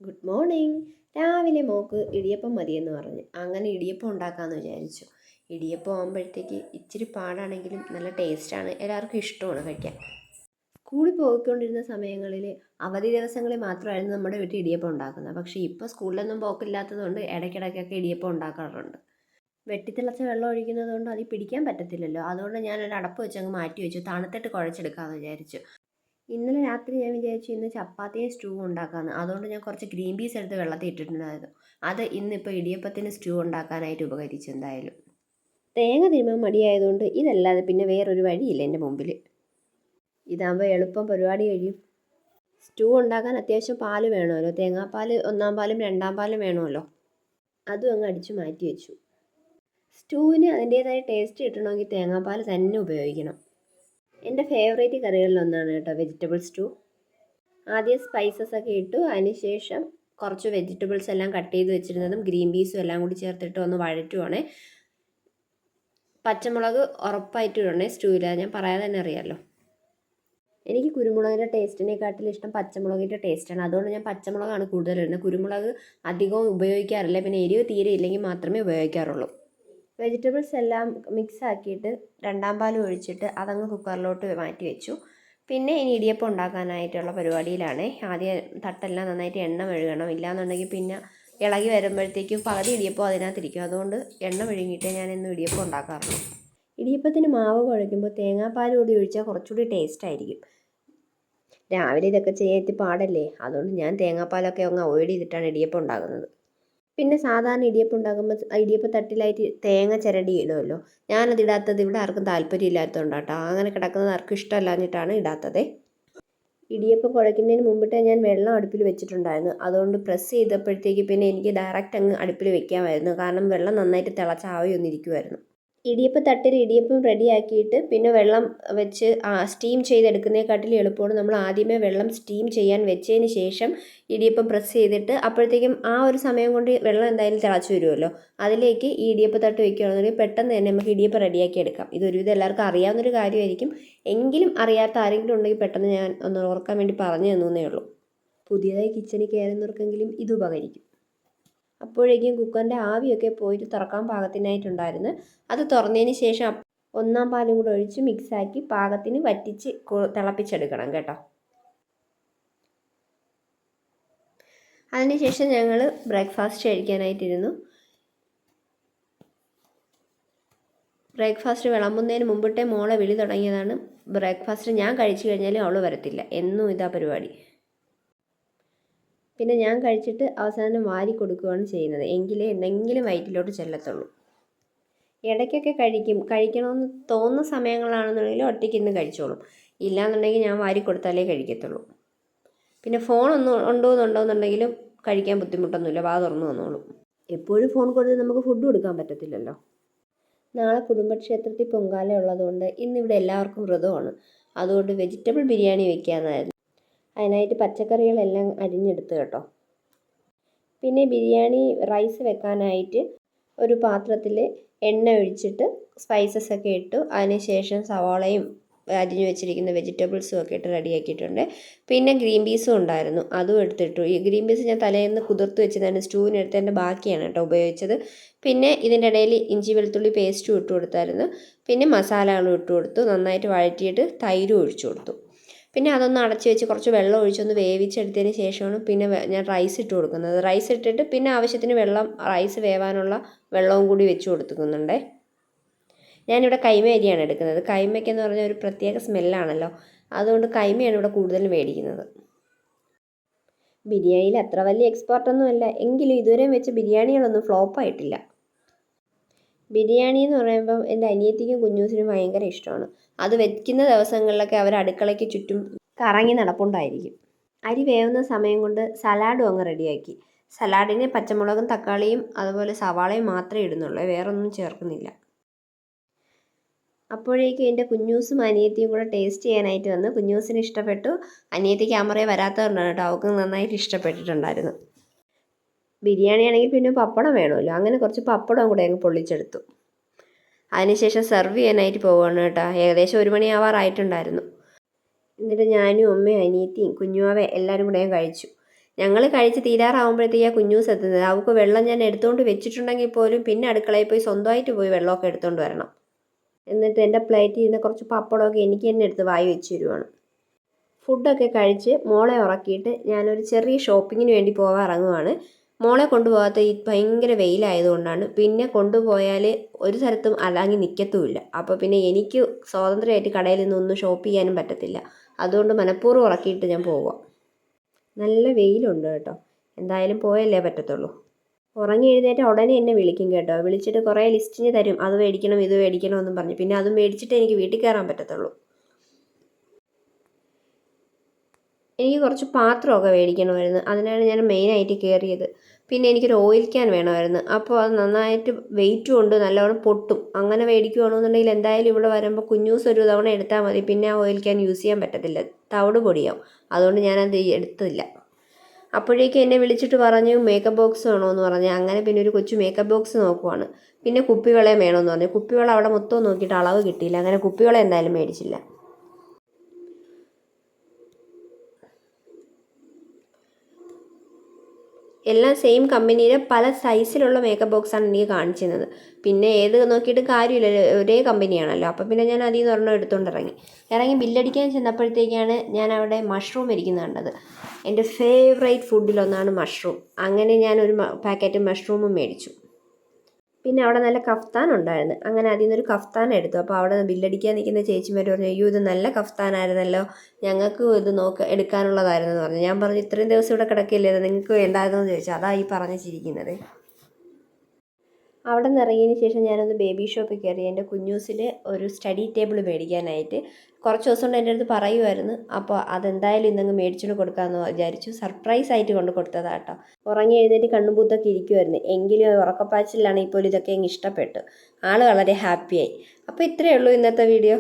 Good morning. രാവിലെ മോൾക്ക് ഇടിയപ്പം മതിയെന്ന് പറഞ്ഞു. അങ്ങനെ ഇടിയപ്പം ഉണ്ടാക്കാമെന്ന് വിചാരിച്ചു. ഇടിയപ്പം ആകുമ്പോഴത്തേക്ക് ഇച്ചിരി പാടാണെങ്കിലും നല്ല ടേസ്റ്റാണ്, എല്ലാവർക്കും ഇഷ്ടമാണ് കഴിക്കാൻ. സ്കൂളിൽ പോയിക്കൊണ്ടിരുന്ന സമയങ്ങളിൽ അവധി ദിവസങ്ങളിൽ മാത്രമായിരുന്നു നമ്മുടെ വീട്ടിൽ ഇടിയപ്പം ഉണ്ടാക്കുന്നത്. പക്ഷേ ഇപ്പോൾ സ്കൂളിലൊന്നും പോക്കില്ലാത്തതുകൊണ്ട് ഇടയ്ക്കിടയ്ക്കൊക്കെ ഇടിയപ്പം ഉണ്ടാക്കാറുണ്ട്. വെട്ടിത്തിളച്ച വെള്ളം ഒഴിക്കുന്നത് കൊണ്ട് അതിൽ പിടിക്കാൻ പറ്റത്തില്ലല്ലോ. അതുകൊണ്ട് ഞാനൊരു അടപ്പ് വെച്ചങ്ങ് മാറ്റി വെച്ചു, തണുത്തിട്ട് കുഴച്ചെടുക്കാമെന്ന് വിചാരിച്ചു. ഇന്നലെ രാത്രി ഞാൻ വിചാരിച്ചു ഇന്ന് ചപ്പാത്തിയും സ്റ്റൂ ഉണ്ടാക്കാമെന്ന്. അതുകൊണ്ട് ഞാൻ കുറച്ച് ഗ്രീൻ പീസ് എടുത്ത് വെള്ളത്തിൽ ഇട്ടിട്ടുണ്ടായിരുന്നു. അത് ഇന്നിപ്പോൾ ഇടിയപ്പത്തിന് സ്റ്റൂ ഉണ്ടാക്കാനായിട്ട് ഉപകരിച്ചു. എന്തായാലും തേങ്ങ തിരുമ്മാൻ മടിയായതുകൊണ്ട് ഇതല്ലാതെ പിന്നെ വേറൊരു വഴിയില്ല എൻ്റെ മുമ്പിൽ. ഇതാകുമ്പോൾ എളുപ്പം പരിപാടി കഴിയും. സ്റ്റൂ ഉണ്ടാക്കാൻ അത്യാവശ്യം പാല് വേണമല്ലോ. തേങ്ങാപ്പാൽ ഒന്നാം പാലും രണ്ടാം പാലും വേണമല്ലോ. അതും അങ്ങ് അടിച്ചു മാറ്റി വെച്ചു. സ്റ്റൂവിന് അതിൻ്റേതായ ടേസ്റ്റ് കിട്ടണമെങ്കിൽ തേങ്ങാപ്പാൽ തന്നെ ഉപയോഗിക്കണം. എൻ്റെ ഫേവറേറ്റ് കറികളിലൊന്നാണ് കേട്ടോ വെജിറ്റബിൾ സ്റ്റൂ. ആദ്യം സ്പൈസസ് ഒക്കെ ഇട്ടു, അതിനുശേഷം കുറച്ച് വെജിറ്റബിൾസ് എല്ലാം കട്ട് ചെയ്ത് വെച്ചിരുന്നതും ഗ്രീൻ പീസും എല്ലാം കൂടി ചേർത്തിട്ട് ഒന്ന് വഴറ്റുവാണേ. പച്ചമുളക് ഉറപ്പായിട്ട് ഇടണേ സ്റ്റൂവിൽ, ഞാൻ പറയാതെ തന്നെ അറിയാമല്ലോ. എനിക്ക് കുരുമുളകിൻ്റെ ടേസ്റ്റിനെക്കാട്ടിലും ഇഷ്ടം പച്ചമുളകിൻ്റെ ടേസ്റ്റാണ്. അതുകൊണ്ട് ഞാൻ പച്ചമുളകാണ് കൂടുതൽ ഇടുന്നത്. കുരുമുളക് അധികവും ഉപയോഗിക്കാറില്ല. പിന്നെ എരിവ് തീരെ ഇല്ലെങ്കിൽ മാത്രമേ ഉപയോഗിക്കാറുള്ളൂ. വെജിറ്റബിൾസ് എല്ലാം മിക്സ് ആക്കിയിട്ട് രണ്ടാം പാൽ ഒഴിച്ചിട്ട് അതങ്ങ് കുക്കറിലോട്ട് മാറ്റി വെച്ചു. പിന്നെ ഇനി ഇടിയപ്പം ഉണ്ടാക്കാനായിട്ടുള്ള പരിപാടിയിലാണ്. ആദ്യം തട്ടെല്ലാം നന്നായിട്ട് എണ്ണ മെഴുകണം. ഇല്ലാന്നുണ്ടെങ്കിൽ പിന്നെ ഇളകി വരുമ്പോഴത്തേക്കും പകുതി ഇടിയപ്പം അതിനകത്തിരിക്കും. അതുകൊണ്ട് എണ്ണ മെഴുകിയിട്ടേ ഞാൻ ഇന്ന് ഇടിയപ്പം ഉണ്ടാക്കാറുള്ളൂ. ഇടിയപ്പത്തിന് മാവ് കുഴയ്ക്കുമ്പോൾ തേങ്ങാപ്പാൽ കൂടി ഒഴിച്ചാൽ കുറച്ചുകൂടി ടേസ്റ്റ് ആയിരിക്കും. രാവിലെ ഇതൊക്കെ ചെയ്യാൻ പാടല്ലേ, അതുകൊണ്ട് ഞാൻ തേങ്ങാപ്പാലൊക്കെ അങ്ങ് അവോയ്ഡ് ചെയ്തിട്ടാണ് ഇടിയപ്പം ഉണ്ടാക്കുന്നത്. പിന്നെ സാധാരണ ഇടിയപ്പം ഉണ്ടാക്കുമ്പോൾ ഇടിയപ്പം തട്ടിലായിട്ട് തേങ്ങ ചിരണ്ടി ഇടുമല്ലോ. ഞാനതിടാത്തത് ഇവിടെ ആർക്കും താല്പര്യം ഇല്ലാത്തതുകൊണ്ടാണ് കേട്ടോ. അങ്ങനെ കിടക്കുന്നത് ആർക്കും ഇഷ്ടമല്ലാഞ്ഞിട്ടാണ് ഇടാത്തത്. ഇടിയപ്പം കുഴയ്ക്കുന്നതിന് മുമ്പിട്ട് ഞാൻ വെള്ളം അടുപ്പിൽ വെച്ചിട്ടുണ്ടായിരുന്നു. അതുകൊണ്ട് പ്രസ് ചെയ്തപ്പോഴത്തേക്ക് പിന്നെ എനിക്ക് ഡയറക്റ്റ് അങ്ങ് അടുപ്പിൽ വെക്കാമായിരുന്നു. കാരണം വെള്ളം നന്നായിട്ട് തിളച്ച് ആവി ഒന്നിരിക്കുമായിരുന്നു. ഇടിയപ്പം തട്ടിൽ ഇടിയപ്പം റെഡിയാക്കിയിട്ട് പിന്നെ വെള്ളം വെച്ച് സ്റ്റീം ചെയ്തെടുക്കുന്നതിനെക്കാട്ടിലും എളുപ്പമാണ് നമ്മൾ ആദ്യമേ വെള്ളം സ്റ്റീം ചെയ്യാൻ വെച്ചതിന് ശേഷം ഇടിയപ്പം പ്രസ് ചെയ്തിട്ട് അപ്പോഴത്തേക്കും ആ ഒരു സമയം കൊണ്ട് വെള്ളം എന്തായാലും തിളച്ച് വരുമല്ലോ. അതിലേക്ക് ഈ ഇടിയപ്പം തട്ട് വെക്കുകയാണെന്നുണ്ടെങ്കിൽ പെട്ടെന്ന് തന്നെ നമുക്ക് ഇടിയപ്പം റെഡിയാക്കി എടുക്കാം. ഇതൊരുവിധം എല്ലാവർക്കും അറിയാവുന്നൊരു കാര്യമായിരിക്കും. എങ്കിലും അറിയാത്ത ആരെങ്കിലും ഉണ്ടെങ്കിൽ പെട്ടെന്ന് ഞാൻ ഒന്ന് ഓർക്കാൻ വേണ്ടി പറഞ്ഞു തന്നേ ഉള്ളൂ. പുതിയതായി കിച്ചണിൽ കയറുന്നവർക്കെങ്കിലും ഇത് ഉപകരിക്കും. അപ്പോഴേക്കും കുക്കറിൻ്റെ ആവിയൊക്കെ പോയിട്ട് തുറക്കാൻ പാകത്തിനായിട്ടുണ്ടായിരുന്നു. അത് തുറന്നതിന് ശേഷം ഒന്നാം പാലും കൂടെ ഒഴിച്ച് മിക്സാക്കി പാകത്തിന് വറ്റിച്ച് തിളപ്പിച്ചെടുക്കണം കേട്ടോ. അതിനുശേഷം ഞങ്ങൾ ബ്രേക്ക്ഫാസ്റ്റ് കഴിക്കാനായിട്ടിരുന്നു. ബ്രേക്ക്ഫാസ്റ്റ് വിളമ്പുന്നതിന് മുമ്പിട്ടേ മോളെ വിളി തുടങ്ങിയതാണ്. ബ്രേക്ക്ഫാസ്റ്റ് ഞാൻ കഴിച്ചു കഴിഞ്ഞാലും അവൾ വരത്തില്ല. എന്നും ഇതാ പരിപാടി. പിന്നെ ഞാൻ കഴിച്ചിട്ട് അവസാനം വാരി കൊടുക്കുകയാണ് ചെയ്യുന്നത്. എങ്കിലേ എന്തെങ്കിലും വയറ്റിലോട്ട് ചെല്ലത്തുള്ളൂ. ഇടയ്ക്കൊക്കെ കഴിക്കണമെന്ന് തോന്നുന്ന സമയങ്ങളാണെന്നുണ്ടെങ്കിൽ ഒറ്റയ്ക്ക് ഇന്ന് കഴിച്ചോളും. ഇല്ലയെന്നുണ്ടെങ്കിൽ ഞാൻ വാരി കൊടുത്താലേ കഴിക്കത്തുള്ളൂ. പിന്നെ ഫോണൊന്നും ഉണ്ടോയെന്നുണ്ടെങ്കിലും കഴിക്കാൻ ബുദ്ധിമുട്ടൊന്നുമില്ല, വാ തുറന്നു വന്നോളും. എപ്പോഴും ഫോൺ കൊടുത്ത് നമുക്ക് ഫുഡ് കൊടുക്കാൻ പറ്റത്തില്ലല്ലോ. നാളെ കുടുംബക്ഷേത്രത്തിൽ പൊങ്കാല ഉള്ളതുകൊണ്ട് ഇന്നിവിടെ എല്ലാവർക്കും വ്രതമാണ്. അതുകൊണ്ട് വെജിറ്റബിൾ ബിരിയാണി വയ്ക്കാമെന്നായിരുന്നു. അതിനായിട്ട് പച്ചക്കറികളെല്ലാം അരിഞ്ഞെടുത്ത് കേട്ടോ. പിന്നെ ബിരിയാണി റൈസ് വെക്കാനായിട്ട് ഒരു പാത്രത്തിൽ എണ്ണ ഒഴിച്ചിട്ട് സ്പൈസസ് ഒക്കെ ഇട്ടു. അതിനുശേഷം സവാളയും അരിഞ്ഞു വെച്ചിരിക്കുന്ന വെജിറ്റബിൾസും ഒക്കെ ഇട്ട് റെഡിയാക്കിയിട്ടുണ്ട്. പിന്നെ ഗ്രീൻ പീസും ഉണ്ടായിരുന്നു, അതും എടുത്തിട്ടു. ഈ ഗ്രീൻ പീസ് ഞാൻ തലേന്ന് കുതിർത്ത് വെച്ചതാണ്, സ്റ്റൂവിന് എടുത്തതിൻ്റെ ബാക്കിയാണ് കേട്ടോ ഉപയോഗിച്ചത്. പിന്നെ ഇതിൻ്റെ ഇടയിൽ ഇഞ്ചി വെളുത്തുള്ളി പേസ്റ്റും ഇട്ട് കൊടുത്തായിരുന്നു. പിന്നെ മസാലകളും ഇട്ട് കൊടുത്തു. നന്നായിട്ട് വഴറ്റിയിട്ട് തൈരും ഒഴിച്ചു കൊടുത്തു. പിന്നെ അതൊന്ന് അടച്ച് വെച്ച് കുറച്ച് വെള്ളം ഒഴിച്ചൊന്ന് വേവിച്ചെടുത്തതിന് ശേഷമാണ് പിന്നെ ഞാൻ റൈസ് ഇട്ട് കൊടുക്കുന്നത്. റൈസ് ഇട്ടിട്ട് പിന്നെ ആവശ്യത്തിന് വെള്ളം, റൈസ് വേവാനുള്ള വെള്ളവും കൂടി വെച്ച് കൊടുക്കുന്നുണ്ടേ. ഞാനിവിടെ കൈമ അരിയാണ് എടുക്കുന്നത്. കൈമയ്ക്കെന്ന് പറഞ്ഞാൽ ഒരു പ്രത്യേക സ്മെല്ലാണല്ലോ, അതുകൊണ്ട് കൈമയാണ് ഇവിടെ കൂടുതലും മേടിക്കുന്നത്. ബിരിയാണിയിൽ അത്ര വലിയ എക്സ്പേർട്ടൊന്നും അല്ല, എങ്കിലും ഇതുവരെയും വെച്ച് ബിരിയാണികളൊന്നും ഫ്ലോപ്പായിട്ടില്ല. ബിരിയാണി എന്ന് പറയുമ്പം എൻ്റെ അനിയത്തിക്കും കുഞ്ഞൂസിനും ഭയങ്കര ഇഷ്ടമാണ്. അത് വെക്കുന്ന ദിവസങ്ങളിലൊക്കെ അവർ അടുക്കളയ്ക്ക് ചുറ്റും കറങ്ങി നടപ്പുണ്ടായിരിക്കും. അരി വേവുന്ന സമയം കൊണ്ട് സലാഡും അങ്ങ് റെഡിയാക്കി. സലാഡിന് പച്ചമുളകും തക്കാളിയും അതുപോലെ സവാളയും മാത്രമേ ഇടുന്നുള്ളൂ, വേറൊന്നും ചേർക്കുന്നില്ല. അപ്പോഴേക്കും എൻ്റെ കുഞ്ഞൂസും അനിയത്തിയും കൂടെ ടേസ്റ്റ് ചെയ്യാനായിട്ട് വന്ന്. കുഞ്ഞൂസിന് ഇഷ്ടപ്പെട്ടു, അനിയത്തി ക്യാമറയിൽ വരാത്തതുകൊണ്ടാണ് കേട്ടോ, അവൾക്ക് നന്നായിട്ട് ഇഷ്ടപ്പെട്ടിട്ടുണ്ടായിരുന്നു. ബിരിയാണി ആണെങ്കിൽ പിന്നെ പപ്പടം വേണമല്ലോ, അങ്ങനെ കുറച്ച് പപ്പടം കൂടെ അങ്ങ് പൊള്ളിച്ചെടുത്തു. അതിനുശേഷം സെർവ് ചെയ്യാനായിട്ട് പോവുകയാണ് കേട്ടോ. ഏകദേശം 1 മണിയാവാറായിട്ടുണ്ടായിരുന്നു. എന്നിട്ട് ഞാനും അമ്മയും അനിയത്തിയും കുഞ്ഞുവാവ എല്ലാവരും കൂടെ ഞാൻ കഴിച്ചു. ഞങ്ങൾ കഴിച്ച് തീരാറാകുമ്പോഴത്തേക്ക് കുഞ്ഞൂസ് എത്തുന്നത്. അവൾക്ക് വെള്ളം ഞാൻ എടുത്തുകൊണ്ട് വെച്ചിട്ടുണ്ടെങ്കിൽ പോലും പിന്നെ അടുക്കളയിൽ പോയി സ്വന്തമായിട്ട് പോയി വെള്ളമൊക്കെ എടുത്തുകൊണ്ട് വരണം. എന്നിട്ട് എൻ്റെ പ്ലേറ്റിൽ ഇരുന്ന് കുറച്ച് പപ്പടമൊക്കെ എനിക്ക് തന്നെ എടുത്ത് വായി വെച്ച് തരുവാണ്. ഫുഡൊക്കെ കഴിച്ച് മോളെ ഉറക്കിയിട്ട് ഞാനൊരു ചെറിയ ഷോപ്പിങ്ങിന് വേണ്ടി പോകാൻ ഇറങ്ങുവാണ്. മോളെ കൊണ്ടുപോകാത്ത ഈ ഭയങ്കര വെയിലായതുകൊണ്ടാണ്. പിന്നെ കൊണ്ടുപോയാൽ ഒരു സ്ഥലത്തും അലാങ്ങി നിൽക്കത്തുമില്ല. അപ്പോൾ പിന്നെ എനിക്ക് സ്വാതന്ത്ര്യമായിട്ട് കടയിൽ നിന്നൊന്നും ഷോപ്പ് ചെയ്യാനും പറ്റത്തില്ല. അതുകൊണ്ട് മനഃപൂർവ്വം ഉറക്കിയിട്ട് ഞാൻ പോവുക. നല്ല വെയിലുണ്ട് കേട്ടോ. എന്തായാലും പോയല്ലേ പറ്റത്തുള്ളൂ. ഉറങ്ങി എഴുന്നേറ്റ് ഉടനെ എന്നെ വിളിക്കും കേട്ടോ. വിളിച്ചിട്ട് കുറേ ലിസ്റ്റിന് തരും. അത് മേടിക്കണം ഇത് മേടിക്കണം എന്നും പറഞ്ഞു. പിന്നെ അത് മേടിച്ചിട്ട് എനിക്ക് വീട്ടിൽ കയറാൻ പറ്റത്തുള്ളൂ. എനിക്ക് കുറച്ച് പാത്രമൊക്കെ മേടിക്കണമായിരുന്നു. അതിനാണ് ഞാൻ മെയിനായിട്ട് കയറിയത്. പിന്നെ എനിക്കൊരു ഓയിൽ ക്യാൻ വേണമായിരുന്നു. അപ്പോൾ അത് നന്നായിട്ട് വെയിറ്റും ഉണ്ട്, നല്ലവണ്ണം പൊട്ടും. അങ്ങനെ മേടിക്കുകയാണെന്നുണ്ടെങ്കിൽ എന്തായാലും ഇവിടെ വരുമ്പോൾ കുഞ്ഞൂസ് ഒരു തവണ എടുത്താൽ മതി. പിന്നെ ആ ഓയിൽ ക്യാൻ യൂസ് ചെയ്യാൻ പറ്റത്തില്ല, തവിട് പൊടിയാവും. അതുകൊണ്ട് ഞാനത് എടുത്തില്ല. അപ്പോഴേക്കും എന്നെ വിളിച്ചിട്ട് പറഞ്ഞു മേക്കപ്പ് ബോക്സ് വേണമെന്ന് പറഞ്ഞു. അങ്ങനെ പിന്നെ ഒരു കൊച്ചു മേക്കപ്പ് ബോക്സ് നോക്കുവാണ്. പിന്നെ കുപ്പിവളയും വേണമെന്ന് പറഞ്ഞു. കുപ്പിവള അവിടെ മൊത്തം നോക്കിയിട്ട് അളവ് കിട്ടിയില്ല. അങ്ങനെ കുപ്പിവള എന്തായാലും മേടിച്ചില്ല. എല്ലാം സെയിം കമ്പനിയുടെ പല സൈസിലുള്ള മേക്കപ്പ് ബോക്സാണ് എനിക്ക് കാണിച്ചിരുന്നത്. പിന്നെ ഏത് നോക്കിയിട്ട് കാര്യമില്ല, ഒരേ കമ്പനിയാണല്ലോ. അപ്പോൾ പിന്നെ ഞാൻ അതിൽ നിന്ന് ഒരെണ്ണം എടുത്തുകൊണ്ട് ഇറങ്ങി ബില്ലടിക്കാൻ ചെന്നപ്പോഴത്തേക്കാണ് ഞാൻ അവിടെ മഷ്റൂം ഇരിക്കുന്നത് കണ്ടത്. എൻ്റെ ഫേവറേറ്റ് ഫുഡിലൊന്നാണ് മഷ്റൂം. അങ്ങനെ ഞാനൊരു പാക്കറ്റ് മഷ്റൂമും മേടിച്ചു. പിന്നെ അവിടെ നല്ല കഫ്താൻ ഉണ്ടായിരുന്നു. അങ്ങനെ അതിൽ നിന്നൊരു കഫ്താൻ എടുത്തു. അപ്പോൾ അവിടെ ബില്ലടിക്കാൻ നിൽക്കുന്ന ചേച്ചിമാർ പറഞ്ഞു, അയ്യോ ഇത് നല്ല കഫ്താനായിരുന്നല്ലോ, ഞങ്ങൾക്ക് ഇത് എടുക്കാനുള്ളതായിരുന്നു എന്ന് പറഞ്ഞു. ഞാൻ പറഞ്ഞു ഇത്രയും ദിവസം ഇവിടെ കിടക്കില്ലേ, നിങ്ങൾക്ക് വേണ്ടായിരുന്നോ എന്ന് ചോദിച്ചു. അതാ ഈ പറഞ്ഞ് ചിരിക്കുന്നത്. അവിടെ നിന്ന് ഇറങ്ങിയതിന് ശേഷം ഞാനൊന്ന് ബേബി ഷോപ്പിൽ കയറി എൻ്റെ കുഞ്ഞൂസിൽ ഒരു സ്റ്റഡി ടേബിൾ മേടിക്കാനായിട്ട്. കുറച്ച് ദിവസം കൊണ്ട് എൻ്റെ അടുത്ത് പറയുമായിരുന്നു. അപ്പോൾ അതെന്തായാലും ഇന്നങ്ങ് മേടിച്ചുകൊണ്ട് കൊടുക്കാമെന്ന് വിചാരിച്ചു. സർപ്രൈസ് ആയിട്ട് കൊണ്ട് കൊടുത്തതാണ് കേട്ടോ. ഉറങ്ങി എഴുന്നേറ്റ് കണ്ണുമ്പൂത്തൊക്കെ ഇരിക്കുമായിരുന്നു. എങ്കിലും ഉറക്കപ്പാച്ചിലാണ് ഇപ്പോൾ ഇതൊക്കെ അങ്ങ് ഇഷ്ടപ്പെട്ടു. ആൾ വളരെ ഹാപ്പിയായി. അപ്പോൾ ഇത്രയേ ഉള്ളൂ ഇന്നത്തെ വീഡിയോ.